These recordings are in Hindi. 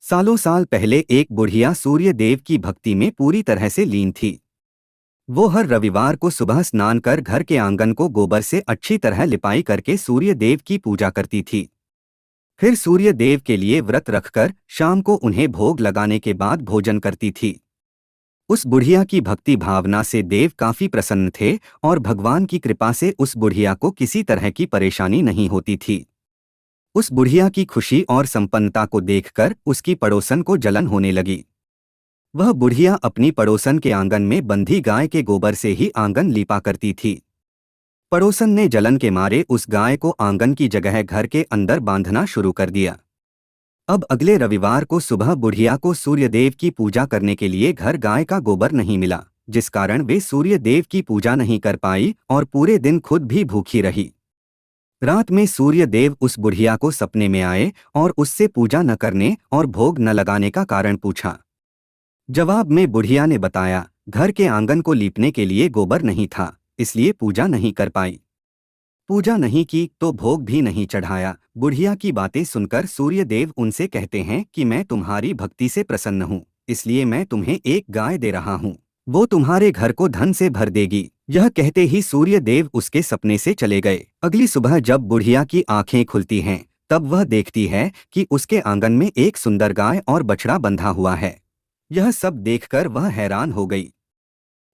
सालों साल पहले एक बुढ़िया सूर्य देव की भक्ति में पूरी तरह से लीन थी। वो हर रविवार को सुबह स्नान कर घर के आंगन को गोबर से अच्छी तरह लिपाई करके सूर्य देव की पूजा करती थी। फिर सूर्य देव के लिए व्रत रखकर शाम को उन्हें भोग लगाने के बाद भोजन करती थी। उस बुढ़िया की भक्ति भावना से देव काफी प्रसन्न थे और भगवान की कृपा से उस बुढ़िया को किसी तरह की परेशानी नहीं होती थी। उस बुढ़िया की खुशी और संपन्नता को देखकर उसकी पड़ोसन को जलन होने लगी। वह बुढ़िया अपनी पड़ोसन के आंगन में बंधी गाय के गोबर से ही आंगन लीपा करती थी। पड़ोसन ने जलन के मारे उस गाय को आंगन की जगह घर के अंदर बांधना शुरू कर दिया। अब अगले रविवार को सुबह बुढ़िया को सूर्यदेव की पूजा करने के लिए घर गाय का गोबर नहीं मिला, जिस कारण वे सूर्यदेव की पूजा नहीं कर पाई और पूरे दिन खुद भी भूखी रही। रात में सूर्यदेव उस बुढ़िया को सपने में आए और उससे पूजा न करने और भोग न लगाने का कारण पूछा। जवाब में बुढ़िया ने बताया, घर के आंगन को लीपने के लिए गोबर नहीं था, इसलिए पूजा नहीं कर पाई। पूजा नहीं की तो भोग भी नहीं चढ़ाया। बुढ़िया की बातें सुनकर सूर्यदेव उनसे कहते हैं कि मैं तुम्हारी भक्ति से प्रसन्न हूँ, इसलिए मैं तुम्हें एक गाय दे रहा हूँ। वो तुम्हारे घर को धन से भर देगी। यह कहते ही सूर्यदेव उसके सपने से चले गए। अगली सुबह जब बुढ़िया की आंखें खुलती हैं, तब वह देखती है कि उसके आंगन में एक सुंदर गाय और बछड़ा बंधा हुआ है। यह सब देखकर वह हैरान हो गई।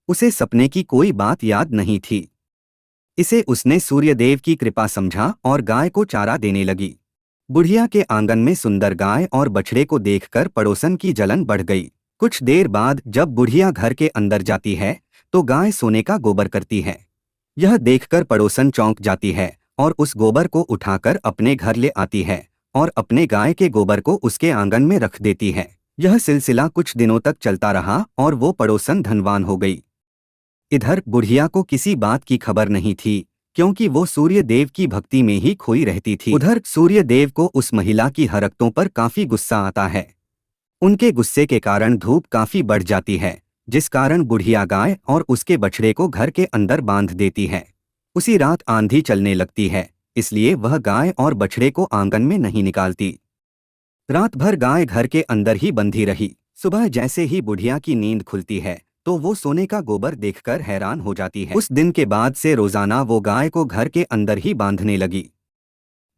उसे सपने की कोई बात याद नहीं थी। इसे उसने सूर्यदेव की कृपा समझा और गाय को चारा देने लगी। बुढ़िया के आंगन में सुंदर गाय और बछड़े को देखकर पड़ोसन की जलन बढ़ गई। कुछ देर बाद जब बुढ़िया घर के अंदर जाती है तो गाय सोने का गोबर करती है। यह देखकर पड़ोसन चौंक जाती है और उस गोबर को उठाकर अपने घर ले आती है और अपने गाय के गोबर को उसके आंगन में रख देती है। यह सिलसिला कुछ दिनों तक चलता रहा और वो पड़ोसन धनवान हो गई। इधर बुढ़िया को किसी बात की खबर नहीं थी, क्योंकि वो सूर्यदेव की भक्ति में ही खोई रहती थी। उधर सूर्यदेव को उस महिला की हरकतों पर काफी गुस्सा आता है। उनके गुस्से के कारण धूप काफी बढ़ जाती है, जिस कारण बुढ़िया गाय और उसके बछड़े को घर के अंदर बांध देती है। उसी रात आंधी चलने लगती है, इसलिए वह गाय और बछड़े को आंगन में नहीं निकालती। रात भर गाय घर के अंदर ही बंधी रही। सुबह जैसे ही बुढ़िया की नींद खुलती है तो वो सोने का गोबर देखकर हैरान हो जाती है। उस दिन के बाद से रोजाना वो गाय को घर के अंदर ही बांधने लगी।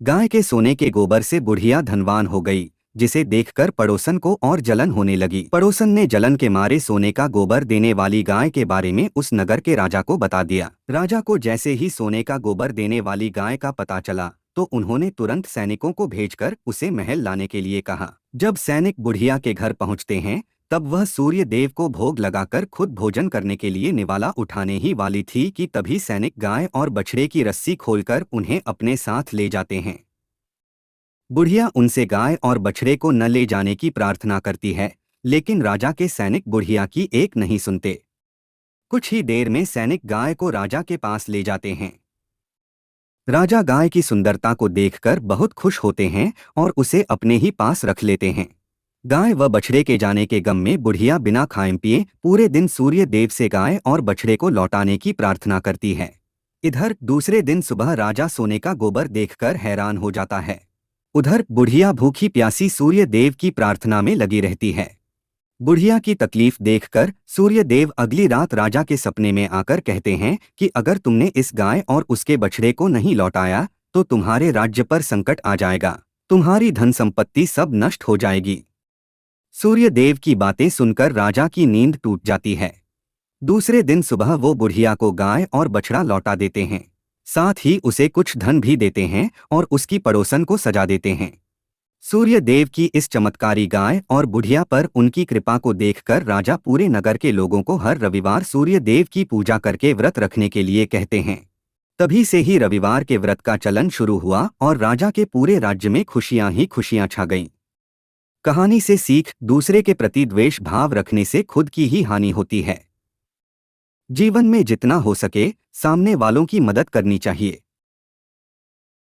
गाय के सोने के गोबर से बुढ़िया धनवान हो गई, जिसे देखकर पड़ोसन को और जलन होने लगी। पड़ोसन ने जलन के मारे सोने का गोबर देने वाली गाय के बारे में उस नगर के राजा को बता दिया। राजा को जैसे ही सोने का गोबर देने वाली गाय का पता चला तो उन्होंने तुरंत सैनिकों को भेजकर उसे महल लाने के लिए कहा। जब सैनिक बुढ़िया के घर पहुंचते हैं तब वह सूर्यदेव को भोग लगाकर खुद भोजन करने के लिए निवाला उठाने ही वाली थी कि तभी सैनिक गाय और बछड़े की रस्सी खोलकर उन्हें अपने साथ ले जाते हैं। बुढ़िया उनसे गाय और बछड़े को न ले जाने की प्रार्थना करती है, लेकिन राजा के सैनिक बुढ़िया की एक नहीं सुनते। कुछ ही देर में सैनिक गाय को राजा के पास ले जाते हैं। राजा गाय की सुंदरता को देखकर बहुत खुश होते हैं और उसे अपने ही पास रख लेते हैं। गाय व बछड़े के जाने के गम में बुढ़िया बिना खाए पिए पूरे दिन सूर्य देव से गाय और बछड़े को लौटाने की प्रार्थना करती है। इधर दूसरे दिन सुबह राजा सोने का गोबर देखकर हैरान हो जाता है। उधर बुढ़िया भूखी प्यासी सूर्य देव की प्रार्थना में लगी रहती है। बुढ़िया की तकलीफ देखकर सूर्य देव अगली रात राजा के सपने में आकर कहते हैं कि अगर तुमने इस गाय और उसके बछड़े को नहीं लौटाया तो तुम्हारे राज्य पर संकट आ जाएगा, तुम्हारी धन संपत्ति सब नष्ट हो जाएगी। सूर्यदेव की बातें सुनकर राजा की नींद टूट जाती है। दूसरे दिन सुबह वो बुढ़िया को गाय और बछड़ा लौटा देते हैं, साथ ही उसे कुछ धन भी देते हैं और उसकी पड़ोसन को सजा देते हैं। सूर्यदेव की इस चमत्कारी गाय और बुढ़िया पर उनकी कृपा को देखकर राजा पूरे नगर के लोगों को हर रविवार सूर्यदेव की पूजा करके व्रत रखने के लिए कहते हैं। तभी से ही रविवार के व्रत का चलन शुरू हुआ और राजा के पूरे राज्य में खुशियां ही खुशियां छा गईं। कहानी से सीख, दूसरे के प्रति द्वेष भाव रखने से खुद की ही हानि होती है। जीवन में जितना हो सके सामने वालों की मदद करनी चाहिए।